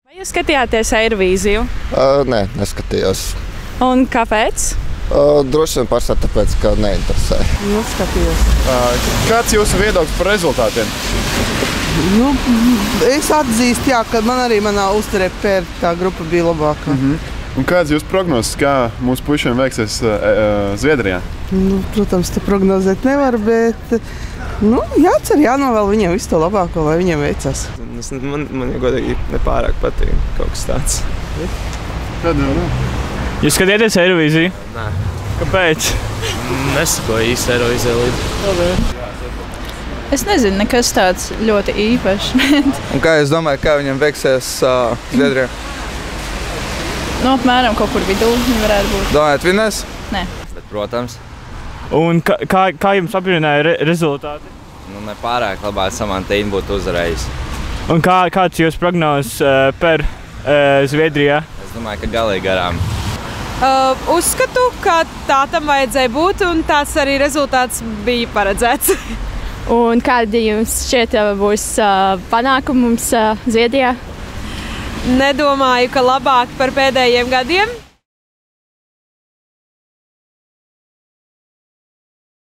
Vai jūs skatījāties Eirovīziju? Nē, neskatījos. Un kāpēc? Droši vien pārstāv tāpēc, ka neinteresē. Skatījos. Kāds jūsu viedoklis par rezultātiem? Es atzīstu, jā, ka man arī manā uzturē tā grupa bija labākā. Un kāds jūsu prognozes, kā mūsu puišiem veiksies Zviedrijā? Protams, tu prognozēt nevar, bet jācer, jānovēl viņiem visu to labāko, lai viņiem veicas. Man jau godīgi nepārāk patīk kaut kas tāds. Tad jau nav. Jūs skatieties Eirovīziju? Nē. Kāpēc? Nesakoju īsti Eirovīziju līdzi. Es nezinu, nekas tāds ļoti īpašs. Un kā jūs domājat, kā viņam veiksies Zviedrijā? Apmēram kaut kur vidū viņi varētu būt. Domājat, vinnēs? Nē. Bet, protams, Un kā jums apvienoja rezultāti? nepārāk labāk Samantīna būtu uzvarējusi. Un kāds jūs prognozes par Zviedrijā? Es domāju, ka galīgi garām. Uzskatu, ka tā tam vajadzēja būt, un tās arī rezultāts bija paredzēts. Un kādi jums šķiet būs panākumi mums Zviedrijā? Nedomāju, ka labāk par pēdējiem gadiem.